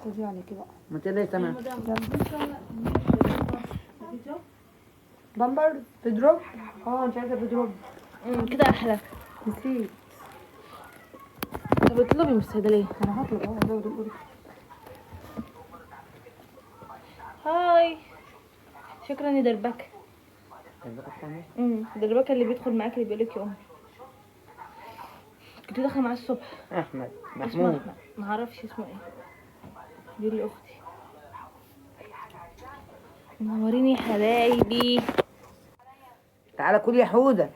خدي عليكي بقى. ما تقلقي تمام. بامبر بيدروب. انت عايزه بيدروب. كده احلى. نسيت. طب اطلبي من الصيدليه. انا هطلب ازود القرص. هاي. شكرا يا دربكه. دربكه اللي بيدخل معاك اللي بيقولك يا امي. كنت داخله معاه الصبح. احمد اسمه محمود. احمد، ما اعرفش اسمه ايه. بيقول لي اختي. منوريني يا حبايبي. تعالى كل يا حوده.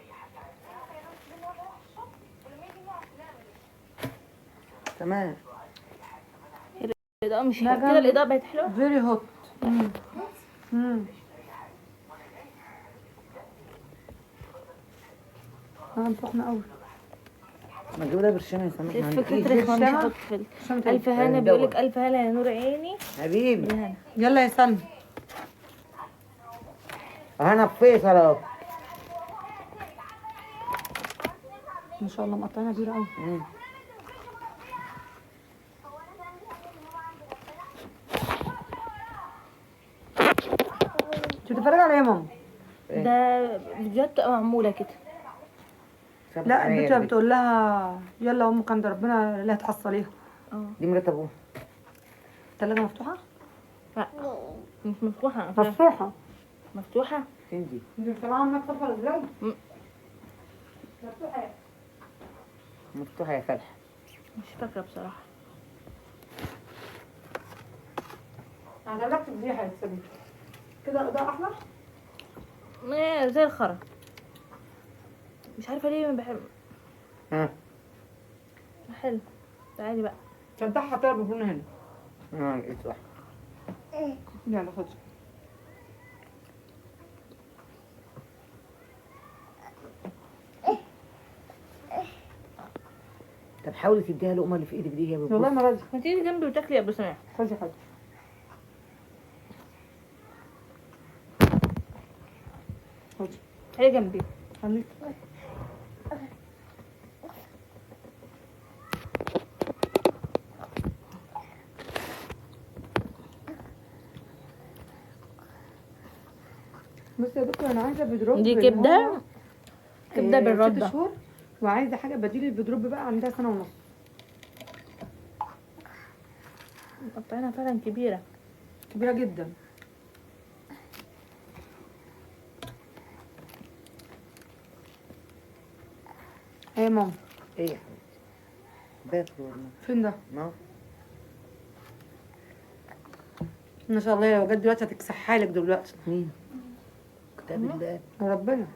تمام. الاضاءه مش حلوه كده، الاضاءه بقت حلوه. فيري هوت. انا سخنه قوي. ما تجيب لها برشام يا سامح. ما فكرة عندكيش رخمة، مش برشامة؟ هحط برشامة ألف هنا. بيقولك ألف هنا يا نور عيني. حبيبي. بالهنا. يلا يا سلمى. انا فيصل اهو. ما شاء الله مقطعينها كبيره قوي. انت بتتفرجي على ايه يا ماما؟ ده فيديوهات بتبقى معمولة كده. لا البنت بتقول لها يلا امك عند ربنا لا تحصليها. دي مرات ابوها. الثلاجه مفتوحه؟ لا مش مفتوحة. مفتوحه. مفتوحة. فين دي؟ انت سامعه امك صفر ازاي؟ مفتوحه يا فلح. مش فاكرة بصراحة. انا جبت فضيحه يا سيدي. كده الاضاءه احلى؟ زي الخرا. مش عارفة ليه ما بحب. حلو. تعالي بقى. شنطحها طيب بكون هنا. لقيت واحد. يلا خد. طب حاولي تديها لقمه اللي في ايدك دي. هي والله ما راضي. ما تيجي جنبي وتاكلي يا ابو سماح. خدي خدي. خدي. تعالي جنبي. خليك. بصي يا دكتور انا عايزه بيدروب. دي كبدة. كبدة بالردة. 6 شهور وعايزه حاجه بديل البيدروب بقى عندها سنه ونص. مقطعينها فعلا كبيرة. كبيره جدا. ايه يا ماما؟ ايه يا حبيبتي؟ باكل والله. فين ده؟ ما ما شاء الله لو جت دلوقتي هتكسحها لك دلوقتي. مين؟ كتاب الله. ربنا.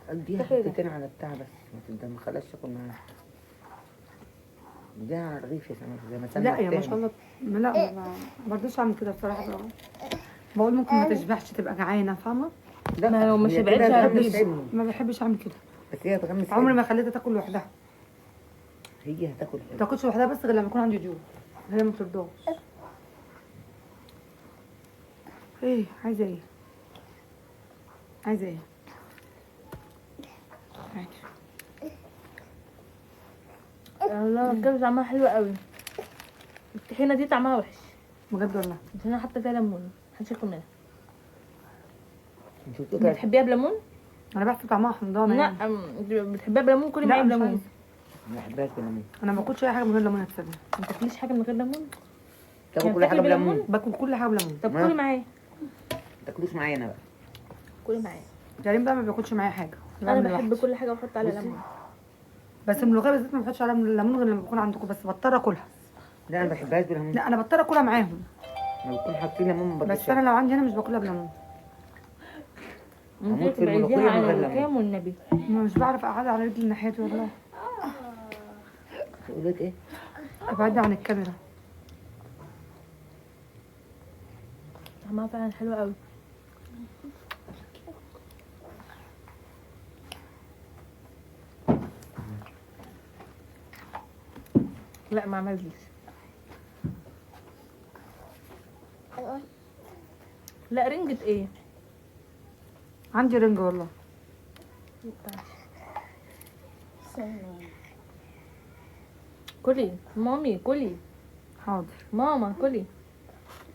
اديها حتتين على بتاع بس ما خلاش تاكل معاها. اديها على الرغيف يا سامح زي ما سامح. لا يا ما شاء الله. لا ما برضوش اعمل كده بصراحه بقى. بقول ممكن ما تشبعش تبقى جعانه فاهمه؟ لا ما لو مش هي شبعتش كده هتغمس. هتغمس. ما بحبش اعمل كده. بس هي هتغمس. عمري ما خليتها تاكل لوحدها. هي هتاكل. ما تاكلش لوحدها بس غير لما يكون عندي ضيوف. هي ما بترضاش. ايه عايزه ايه؟ عايزه ايه؟ الله الكبسة طعمها حلو قوي. الطحينة دي طعمها وحش. بجد والله. بس انا حاطة فيها ليمون. محدش ياكل منها. انت بتحبيها بليمون؟ انا بحسب طعمها حمضانه لا يعني. بتحبيها بليمون. كلي لا، معايا مش بليمون. عايزة. ما بحبهاش بليمون. انا ما باكلش اي حاجه من غير ليمون يا تسلم. ما تاكليش حاجة من غير ليمون؟ تاكل كل حاجه بليمون. باكل كل حاجه بليمون. طب ما- كلي معايا. ما تاكلوش معايا انا بقى. كلي معايا. كريم بقى ما بياكلش معايا حاجه. انا بعمل بحب لوحدي. كل حاجة واحط عليها بصي. ليمون. بس الملوخيه بالذات ما بحطش عليها ليمون غير لما بكون عندكم بس بضطر اكلها. لا انا ما بحبهاش بليمون. لا انا بضطر اكلها معاهم. ما بكون حاطين ليمون ما بس باكلش. انا لو عندي هنا مش باكلها بليمون. هموت في الملوخية من غير ليمون. كام والنبي. انا مش بعرف اقعد على رجلي ناحيتي والله. تقول لك ايه؟ ابعد عن الكاميرا. طعمها فعلا حلو قوي. لا ما عملتش. لا رنجة ايه؟ عندي رنج والله. كلي مامي كلي. حاضر. ماما كلي.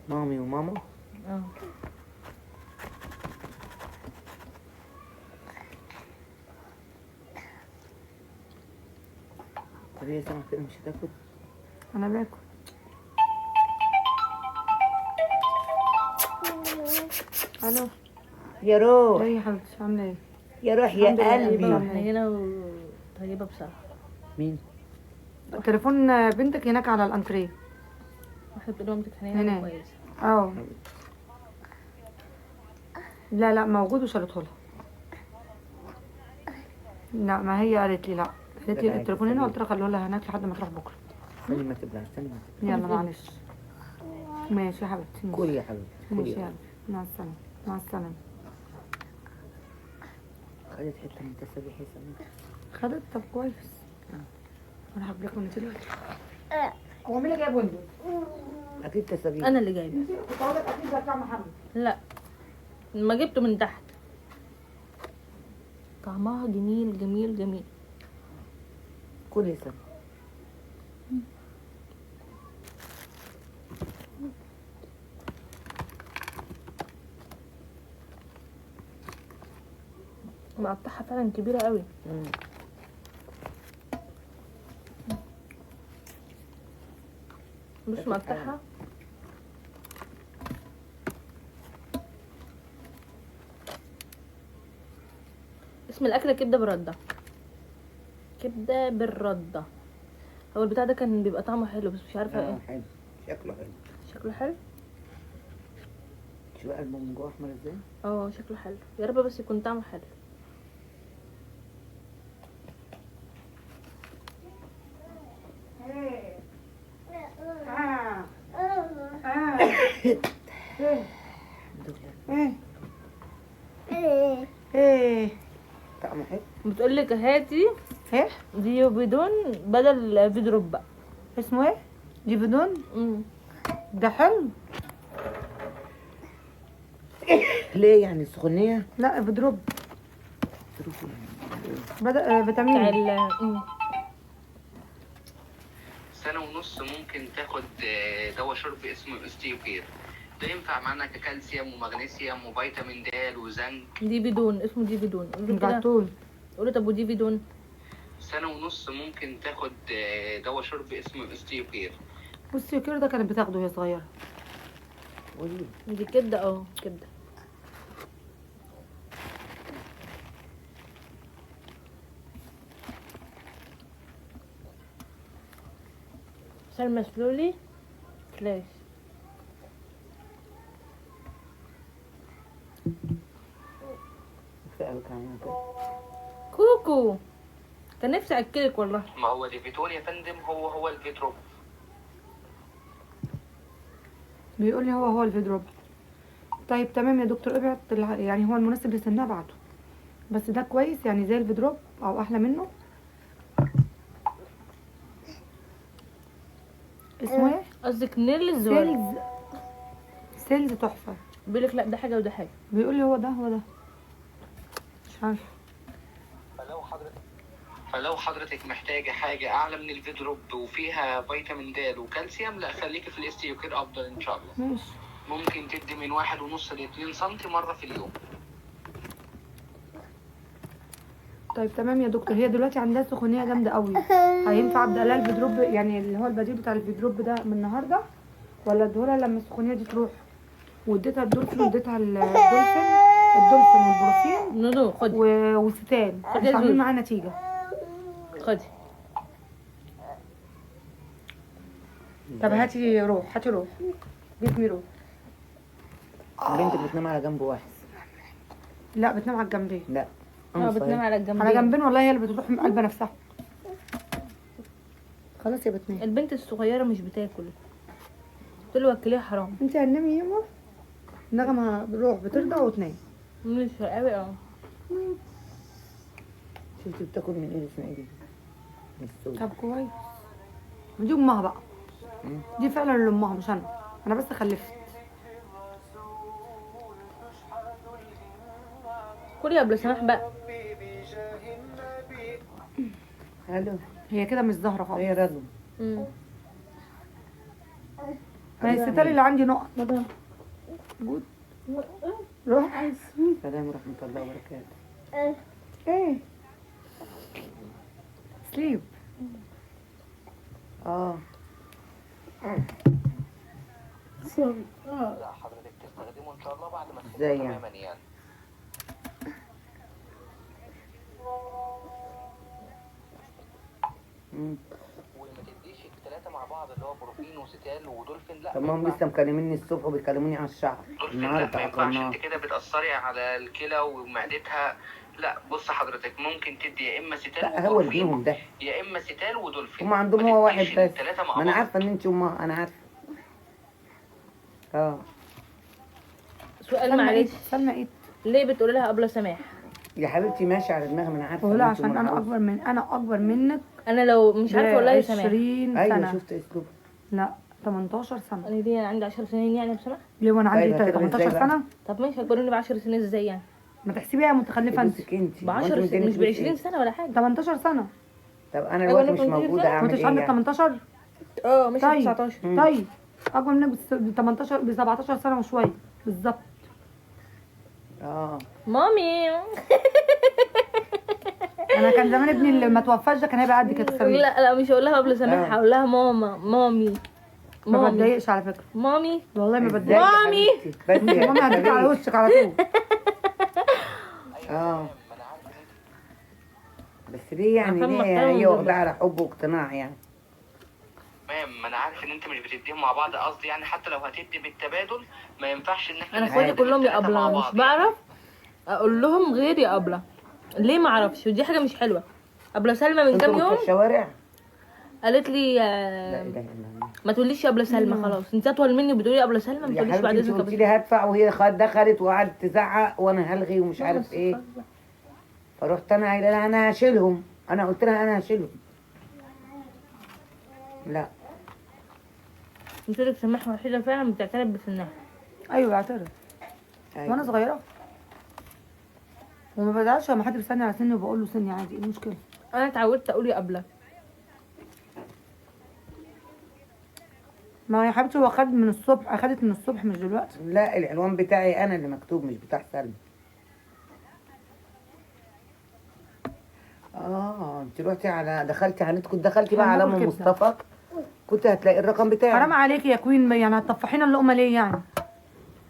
مامي وماما. اه طب هي سمك كده مش هتاكل؟ انا باكل. الو. يا روح ايه يا حبيبتي عامله ايه؟ يا روح يا الحمد لله. قلبي. طيبة. وحنينة وطيبة بصراحة. مين؟ تليفون بنتك هناك على الانتريه. واحدة بتقول مامتك هنا. حنينة كويسة. اه لا لا موجود وشالته لها. لا ما هي قالت لي لا، قالت لي لا، التليفون هنا، عادي. قلت لها خلوه لها هناك لحد ما تروح بكره. استني ما تبلع، استني ما تبلع. يلا معلش. ماشي يا حبيبتي. كلي يا حبيبتي كلي ماشي يا يلا. حبيبتي. مع السلامه. مع السلامه. خدت حته من تسابيح يا سمك. خدت؟ طب كويس. انا هجيب لكم دلوقتي. هو مين اللي جايب ويندوز؟ اكيد تسابيح. أنا اللي جايبة. كنت هقول لك اكيد ده بتاع محمد. لا ما جبته من تحت. طعمها جميل جميل جميل. كلي يا سمك. مقطعها فعلا كبيرة قوي. مش مقطعها. اسم الأكلة كبدة بالردة. كبدة بالردة. هو البتاع ده كان بيبقى طعمه حلو بس مش عارفة ايه. حلو شكله حلو. شكله حلو. شو بقى الماء من جوه احمر ازاي؟ اه شكله حلو يا رب بس يكون طعمه حلو. ايه طعمه حلو. بتقولك هاتي ايه دي بدون بدل فيدروب بقى. اسمه ايه؟ جيفيدون. ده حلو. ليه يعني السخونيه؟ لا بدروب. بتاع فيتامين. سنة ونص ممكن تاخد دواء شرب اسمه استيوكير. ده ينفع معانا ككالسيوم ومغنيسيوم وفيتامين د وزنك. دي بدون اسمه دي بدون. قولوا كده. جاتول. قولوا طب ودي بدون. سنة ونص ممكن تاخد دواء شرب اسمه استيوكير. بصي كده ده كانت بتاخده وهي صغيره. قولي. دي كبدة كبدة. سلمى سلولي فلاش. كفايه قوي كمان كده. كوكو كان نفسي اكلك والله. ما هو ديفيتون يا فندم هو الفيتروب. بيقول لي هو الفيدروب. طيب تمام يا دكتور ابعت يعني هو المناسب لسنها ابعته، بس ده كويس يعني زي الفيدروب او احلى منه. اسمه ايه؟ قصدك نيلز ولا؟ سيلز. سيلز تحفه. بيقولك لا ده حاجة وده حاجة. بيقول لي هو ده مش عارفه. فلو حضرتك محتاجة حاجة أعلى من الفيدروب وفيها فيتامين د وكالسيوم، لا خليكي في الاستيوكير أفضل إن شاء الله. ماشي. ممكن تدي من 1.5 ل2 سم مرة في اليوم. طيب تمام يا دكتور. هي دلوقتي عندها سخونيه جامده قوي، هينفع ابدا لها الفيدروب يعني اللي هو البديل بتاع الفيدروب ده من النهارده، ولا اديهولها لما السخونيه دي تروح؟ واديتها الدولفين واديتها الدولفين والبروفين نودو خدي. والستان خدي مش عاملين الزوز. معاها نتيجه. خدي. طب هاتي روح جسمي روح. البنت بتنام على جنب واحد. لا بتنام على الجنبين. لا بتنام على الجنبين. على جنبين والله هي اللي بتروح من قلبها نفسها. خلاص يا بتنام. البنت الصغيرة مش بتاكل. قلت له وكليها حرام. انت هتنامي ياما. نغمه بتروح بترضع وتنام. مش قوي شفتي بتاكل من ايه اسمها ايه دي؟ من السوق. طب كويس. دي امها بقى. دي فعلا اللي امها مش انا بس خلفت. كلي يا قبل سماح بقى. حلو. هي كده مش ظاهره خالص. هي رضوى. ما هي الستار اللي عندي نقط. مدام جود. روح. السلام ورحمة الله وبركاته. ايه سليب. اه لا حضرتك تستخدمه ان شاء الله بعد ما تخف ازاي يعني؟ تماما يعني. وما تديش الثلاثه مع بعض اللي هو بروفين وستال ودولفين، لا طب ما هم لسه مكلميني الصبح وبيكلموني على الشعر دولفين لا النهارده ما على ينفعش، القناة. انت كده بتأثري على الكلى ومعدتها. لا بص حضرتك ممكن تدي يا اما ستال لا هو وبروفين ابنهم ده، يا اما ستال ودولفين. هم عندهم ما هو واحد تديش بس. التلاتة مع ما انا بعض. عارفة ان انت امها، انا عارفة. اه سؤال معلش، سلمى ايه؟ ليه بتقولي لها ابله سماح؟ يا حبيبتي ماشي على دماغي، ما انا عارفة ولا إن أنت عشان انا معروفة. اكبر منك انا لو مش عارفه اقول لها يا سماح. 20 ايوه سنه. شفت اسلوبها. لا 18 سنه. انا دي انا عندي 10 سنين يعني بسماح. ليه وانا عندي طيب هتغلي 18 إزاي بقى؟ سنه؟ طب ماشي هتقولوني ب 10 سنين ازاي يعني؟ ما تحسبيها متخلفه انت. فلوسك انت ب هو أنت 10 مديني مش ب فلوس 20 إيه؟ سنه ولا حاجه. 18 سنه. طب انا أيوة، الوقت أنا مش كنت موجودة فيها. ما اعمل انتش ايه عندك يعني؟ 18؟ اه مش طيب 19. طيب اكبر منك ب 18 ب 17 سنه وشويه بالظبط. اه مامي انا كان زمان ابني اللي ما توفاش ده كان هيبقى قد كده سمير. لا مش هقول لها ابله سماح، آه. هقول لها ماما مامي ما مامي بتضايقش على فكره مامي. والله ما إزاي بتضايق. يا مامي. حبيبتي؟ بس انت يا مامي هتيجي على حبيبتي. وشك على طول. اه ما انا عارف ان انت بس ليه يعني عشان ليه محترم هي واخدة ومظبط. على حب واقتناع يعني؟ تمام، ما انا عارف ان انت مش بتديهم مع بعض، قصدي يعني حتى لو هتدي بالتبادل ما ينفعش ان احنا انا نستخدم اخواتي كلهم يا التلاتة مع ابله، مش بعض بعرف اقول لهم غير يا ابله. ليه ما اعرفش، ودي حاجه مش حلوه. ابله سلمى من كام انتوا يوم في الشوارع؟ قالت لي لا اله الا الله. ما تقوليش يا ابله سلمى، خلاص انت اطول مني وبتقولي يا ابله سلمى، ما يا تقوليش بعد حبيبتي انت اذنك قلت يا لي هدفع وهي دخلت وقعدت تزعق وانا هلغي ومش أبلة عارف ايه، سلمى. فرحت انا قايله لها انا هشيلهم، انا قلت لها انا هشيلهم. لا قلت لك سماح وحيده فعلا بتعترف بسنها. ايوه بعترف أيوة. وانا صغيره وما بزعلش لما حد بيسالني على سني وبقول له سني عادي. ايه المشكله؟ انا اتعودت اقول يا ابله. ما يا حبيبتي هو خد من الصبح، اخدت من الصبح مش دلوقتي. لا العنوان بتاعي انا اللي مكتوب مش بتاع سلمى. انت رحتي على دخلتي على النت، كنت دخلتي بقى على هناكل ام كبدة. مصطفى كنت هتلاقي الرقم بتاعي. حرام عليكي يا كوين، يعني هتطفحينا اللقمه ليه يعني؟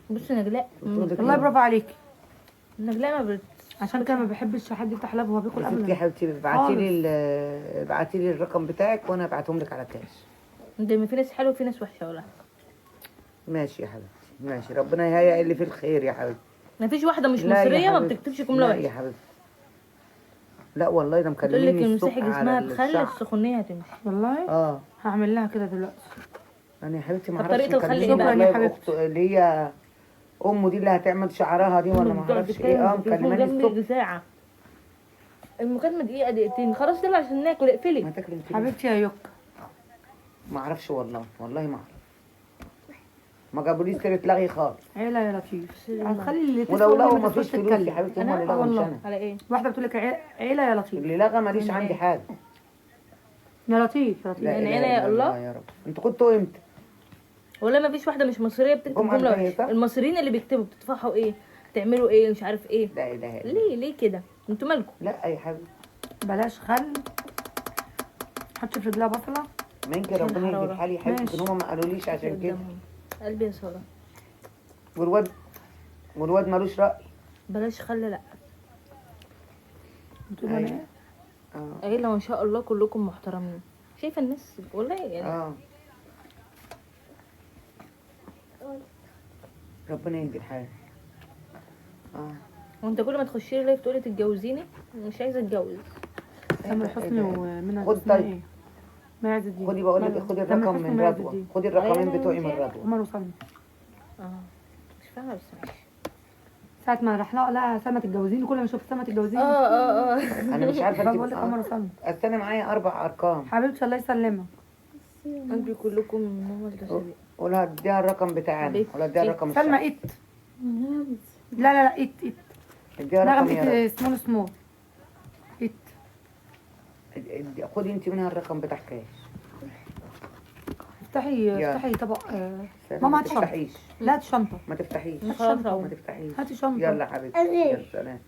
بصي نجلاء والله برافو عليكي. نجلاء ما عشان كده ما بحبش حد يفتح لاب وهو بياكل يا ستي ابدا. حبيبتي ابعتي لي الرقم بتاعك وانا ابعتهم لك على كاش. انت في ناس حلوه وفي ناس وحشه ولا؟ ماشي يا حبيبتي ماشي، ربنا يهيئ اللي فيه الخير يا حبيبتي. ما فيش واحده مش لا يا مصريه ما حبيبتي. بتكتبش جمله لا يا وحشه. حبيبتي لا والله ده بتقول لك مكلميني المساحه الصبح جسمها على تخلي الشعر. السخونيه هتمشي. والله هعمل لها كده دلوقتي. انا يا حبيبتي ما طب اعرفش طريقة الخل مكلميني إيه بقى؟ والله شكراً يا بأخت اللي هي امه دي اللي هتعمل شعرها دي ولا ما اعرفش ايه. مكلماني الصبح. جنبي ساعه المكالمه دقيقه دقيقتين خلاص يلا عشان ناكل ما اقفلي. تاكلي انت. حبيبتي يا يوك. ما اعرفش والله ما اعرف، ما جابوليش سيره لغي خالص. عيله يا لطيف. هتخلي اللي ولو تسمع لقوا ما ما فيش تسكتش فلوس يا تتكلم. حبيبتي هم انا اللي لغوا مش والله. انا. على ايه؟ واحده بتقول لك عيله يا لطيف. اللي لغى ماليش من عندي إيه؟ حاجه. يا لطيف يا لطيف. لا من إله هنا يا إلا الله. يا رب. انتوا كنتوا امتى؟ ولا ما فيش واحده مش مصريه بتكتب جمعة جمله الجاية وحشه. صح؟ المصريين اللي بيكتبوا بتدفعوا ايه، تعملوا ايه، مش عارف ايه. لا اله الا الله. ليه كده انتوا مالكم؟ لا يا حبيبي بلاش خل. حطي في رجلها بصله. ممكن عشان ربنا الحرارة. يجيب حالي يا حبيبتي ماشي. ان هم ما قالوليش عشان كده. قدامهم. قلبي يا صلاة. والواد مالوش راي. بلاش خل لا. بتقول انا ايه؟ قايله ما شاء الله كلكم محترمين. شايفه الناس والله يعني. ربنا يهدي الحال. وانت كل ما تخشي لي لايف تقولي تتجوزيني، مش عايزه اتجوز. تامر حسني ومنى خد اسمها طيب. ايه؟ معز الدين. خدي بقول لك مالهم؟ خدي تامر الرقم حسني من ومعز رضوى، الدين. خدي الرقمين أيوة، بتوعي من مش رضوى. عمر وسلمى. مش فاهمه بس ماشي. ساعة ما راح لها سلمى تتجوزيني، كل ما اشوف سلمى تتجوزيني انا مش عارفه بقول لك عمر وسلمى. استنى معايا 4 ارقام. حبيبتي الله يسلمك. قلبي كلكم ماما الجسدي. قولها اديها الرقم بتاعنا حبيبتي. ولا اديها الرقم سلمى الشخصي. ايت. لا ايت. اديها نغم رقم يا ايت سمول ايت. خدي انت منها الرقم بتاع كاش. افتحي طبق ماما ما هاتي شنطة. تفتحيش. لا هاتي شنطة. ما تفتحيش. خلاص ما اهو. تفتحيش. هاتي شنطة. يلا يا حبيبتي يا سلام.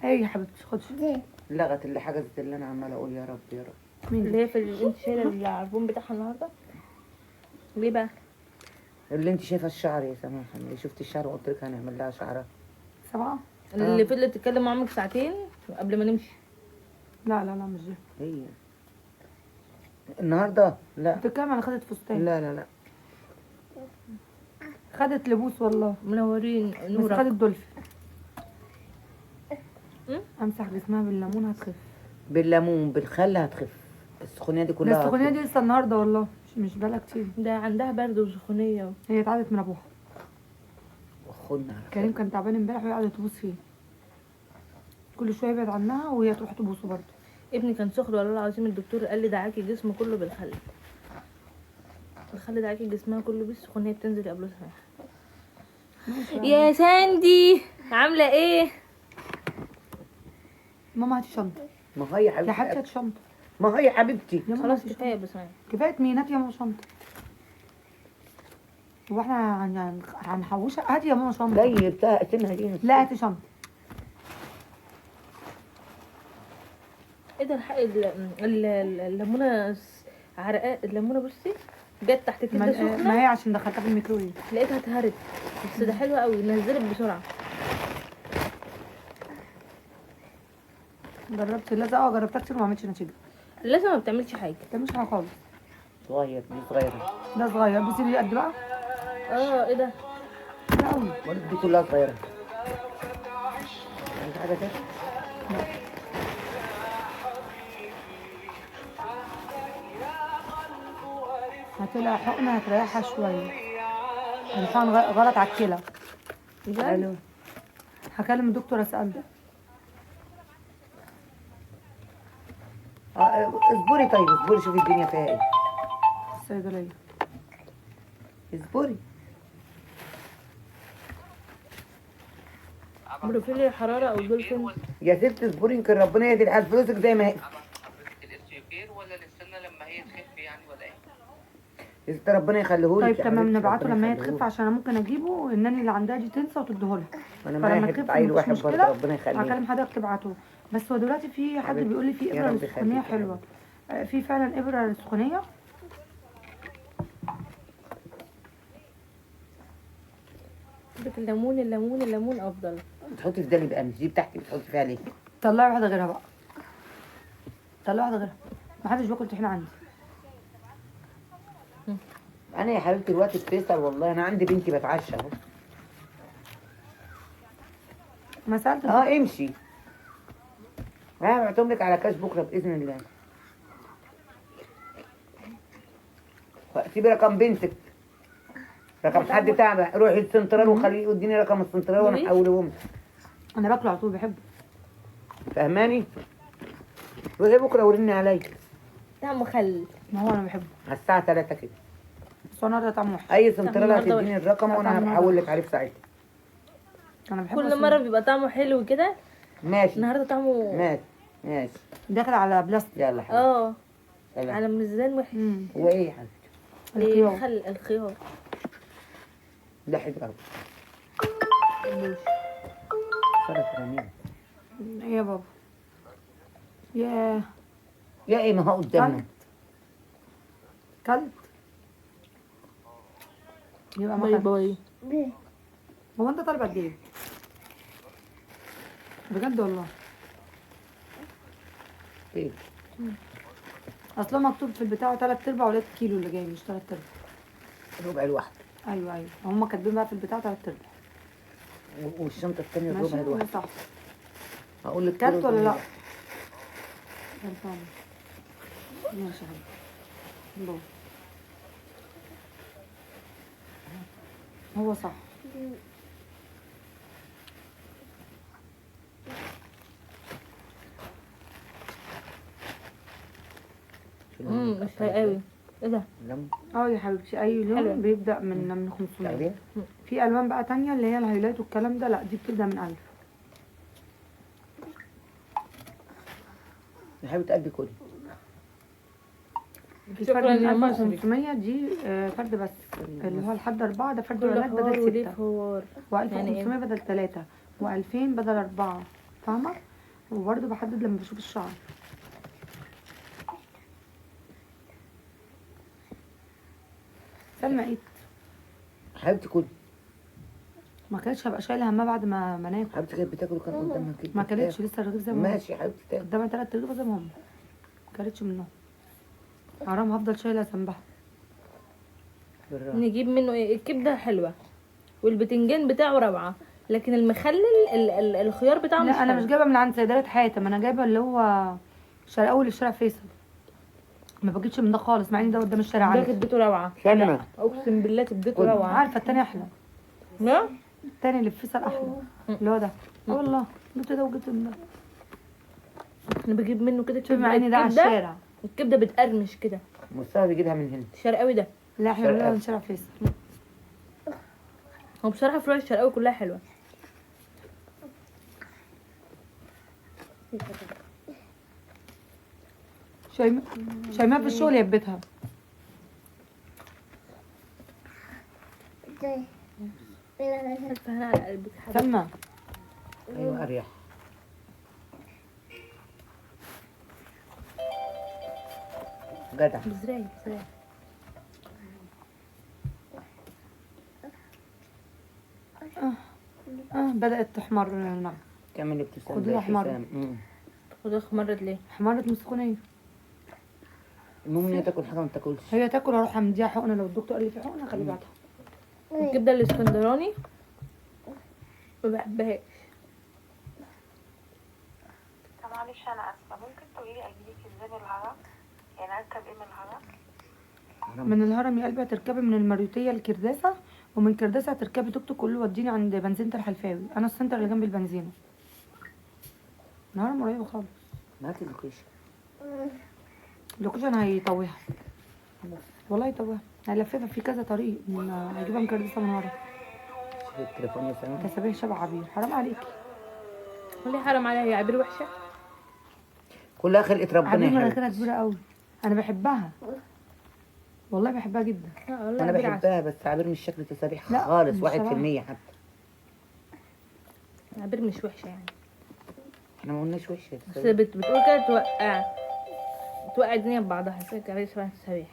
ايه يا حبيبتي خدي. لغت اللي حجزت اللي انا عماله اقول يا رب يا رب. مين اللي هي في انت شايله العربون بتاعها النهارده. ليه بقى؟ اللي انت شايفه الشعر يا سماح، اللي شفت الشعر وقلت لك هنعمل لها شعرها. 7؟ اللي فضلت تتكلم مع عمك ساعتين قبل ما نمشي. لا مش دي. هي النهارده لا بتتكلم على خدت فستان. لا خدت لبوس والله. منورين بس نورك. خدت دولفين. م? امسح جسمها بالليمون هتخف. بالليمون بالخل هتخف. السخونيه دي كلها بس السخونية هتخف. دي لسه النهارده والله، مش بقالها كتير. ده عندها برد وسخونيه. هي اتعدت من ابوها. وخدنا على كريم كان تعبان امبارح وهي قاعده تبوس فيه. كل شويه يبعد عنها وهي تروح تبوسه برضه. ابني كان سخن والله العظيم، الدكتور قال لي دعاكي جسمه كله بالخل. الخل دعاكي جسمها كله بالسخونيه بتنزل قبل يا ساندي عامله ايه؟ ماما هاتي شنطه. ما هي يا يا حبيبتي حبيبتي. هاتي شنطه. ما هي يا حبيبتي. يا ماما خلاص هاتي كفايه بس معايا. كفايه مين؟ هاتي يا ماما شنطه. هو احنا هنحوشها؟ هاتي يا ماما شنطه. زي بتاع سنها دي. لا هاتي شنطه. ايه ده الحق الليمونه عرقاء الليمونه بصي جت تحت كده سخنه. ما هي عشان دخلتها في الميكرويف. لقيتها اتهرت بس ده حلو قوي نزلت بسرعه. جربت اللزقه جربتها كتير وما عملتش نتيجه. لازم ما بتعملش حاجه. ده مش حاجه خالص. صغير دي صغيره. ده صغير بصي لي قد بقى. ايه ده؟ ده قوي. برضه دي كلها صغيره. عايز حاجه تاني؟ هتلاقي حقنه هتريحها شويه. الحقن غلط على الكلى. الو. هكلم الدكتور اساله. اصبري طيب اصبري شوفي الدنيا فيها ايه. الصيدليه. اصبري. بروفيل الحراره او دولفين. يا ست اصبري يمكن ربنا يهدي الحال فلوسك زي ما هي. حضرتك الاستيوكير ولا نستنى لما هي تخف يعني ولا ايه؟ يا ست ربنا يخليهولك. طيب يا تمام حبيبتي، نبعته ربنا لما هي يخليهولك. تخف عشان انا ممكن اجيبه الناني اللي عندها دي تنسى وتديهولها. انا فلما معايا تخف حته عيل مفيش واحد برضه مشكلة. ربنا يخليه. هكلم حضرتك تبعته. بس هو دلوقتي في حد حبيبتي، بيقول لي في يا ابره رب للسخونيه يخليك يا حلوه. في فعلا ابره للسخونيه. عندك الليمون افضل. تحطي في ده اللي بقى مش دي بتاعتي بتحطي فيها ليه؟ طلعي واحده غيرها بقى. طلعي واحده غيرها. محدش بياكل طحينه عندي. انا يا حبيبتي الوقت في فيصل والله انا عندي بنتي بتعشى اهو. ما سالت امشي. انا هبعتهم لك على كاش بكره باذن الله. سيبي رقم بنتك. رقم حد تابع روحي السنترال وخليه يديني رقم السنترال وانا احولهم. انا باكله على طول بحبه. فاهماني؟ روحي بكره ورني عليا. طعمه خل. ما هو انا بحبه. على الساعه 3 كده. بس هو النهارده طعمه وحش. اي سنترال النهاردة هتديني الرقم لا، وانا طعم النهاردة هحول لك وحش. عليه في ساعتها. انا بحبه. كل مره بيبقى طعمه حلو كده. ماشي النهارده طعمه ماشي. داخل على بلاستيك. يلا حبيبي. سلام. على ميزان وحش. هو ايه يا حبيبتي؟ الخيار. الخيار. ده حلو قوي. صرف رنين. ايه يا بابا. ياه. يا ايه ما هو قدامنا. كلت. يبقى ما باي كلتش. باي. هو انت طالب قد ايه؟ بجد والله. ايه؟ اصلا مكتوب في البتاع 3/4 ولقيت كيلو اللي جاي مش 3/4. ربع الواحد. ايوه هم كاتبين بقى في البتاع 3/4. والشنطه الثانيه ماشي الربع الواحد. صح. هقول لك كلت كيلو ولا لا؟ زي- غلطانة. ماشي يا حبيبي. الله. هو صح. مش قوي. ايه ده؟ لم يا حبيبتي اي حلوة. لون بيبدأ من 500. تعالي. في الوان بقى تانية اللي هي الهايلايت والكلام ده لا دي بتبدأ من 1000. يا حبيبه قلبي كلي. في فرد شكرا من يا مصري. 1500 دي فرد بس، اللي هو لحد 4 ده فرد كل ولاد حوار بدل وليه 6، حوار. و1500 يعني إيه؟ بدل 3، و2000 بدل 4. فاهمة؟ وبرده بحدد لما بشوف الشعر. سلمى ايه؟ حبيبتي كل ما كانتش هبقى شايله همها بعد ما ناكل. حبيبتي كانت بتاكل وكان قدامها كده. ما كانتش لسه الرغيف زي ما هو. ماشي يا حبيبتي تاكل. قدامها 3 رغيف زي ما هم. ما كانتش منهم. حرام هفضل شايله ذنبها. بالراحة. نجيب منه ايه؟ الكبده حلوه والبتنجان بتاعه روعه، لكن المخلل الخيار بتاعه لا انا حلو. مش جايبه من عند صيدليه حاتم، انا جايبه اللي هو شرقاوي اللي في شارع فيصل. ما بجيبش من ده خالص، مع ان ده قدام الشارع ده عندي. كبدته روعه. سلمى. لا، اقسم بالله كبدته كل- روعه. عارفه التاني احلى. لا التاني اللي في فيصل احلى، اللي هو ده. والله جبت ده وجبت من ده. انا بجيب منه كده شوفي مع ان ده على الكبدة- الشارع. الكبده بتقرمش كده. مصطفى بيجيبها من هنا. الشرقاوي ده لا احنا بنقولها من شارع فيصل. هو بصراحه فروع الشرقاوي كلها حلوه. شيماء في الشغل يا بيتها. الف هنا على قلبك يا حبيبتي. سلمى ايوه اريح. جدع. بزراي بزراي. بدأت تحمر المغرب. تعمل ابتسام. خديها زي حمار. ابتسام. خدوها مرت ليه؟ حمرت من السخونية. المهم ان هي تاكل حاجه ما تاكلش. هي تاكل اروح امديها حقنه، لو الدكتور قال لي في حقنه خلي بعدها. الكبده الاسكندراني ما بحبهاش. معلش انا اسفه، ممكن تقولي لي اجيلك ازاي من الهرم؟ يعني اركب ايه من الهرم؟ من الهرم يا قلبي هتركبي من المريوطيه لكرداسه، ومن كرداسه هتركبي توك توك كله وديني عند بنزينه الحلفاوي. انا السنتر اللي جنب البنزينه. الهرم قريب خالص. هات اللوكيشن. اللوكيشن هيطويها والله، يطويها. هيلففها في كذا طريق، هيجيبها من كرداسه من ورا. شوفي التليفون يا سلمى. تسابيح شبه عبير، حرام عليكي. وليه حرام عليها؟ هي عبير وحشه؟ كلها خلقة ربنا عبير يا مناخيرها حبيبتي. كبيره قوي، انا بحبها والله، بحبها جدا. لا والله انا عبير عسل. بحبها بس عبير مش شكل تسابيح لا، خالص. مش 1% حتى. عبير مش وحشه يعني، احنا ما قلناش وش بس بتقول كده توقع الدنيا ببعضها. عبير شبه التسابيح.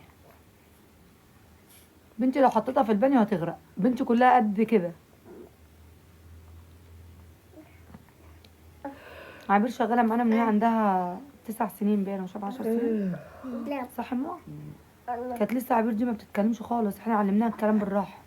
بنتي لو حطيتها في البانيو هتغرق، بنتي كلها قد كده. عبير شغاله معانا من هي عندها 9 سنين باين، مش 10 سنين. صح يا ماما؟ كانت لسه عبير دي ما بتتكلمش خالص، احنا علمناها الكلام بالراحه.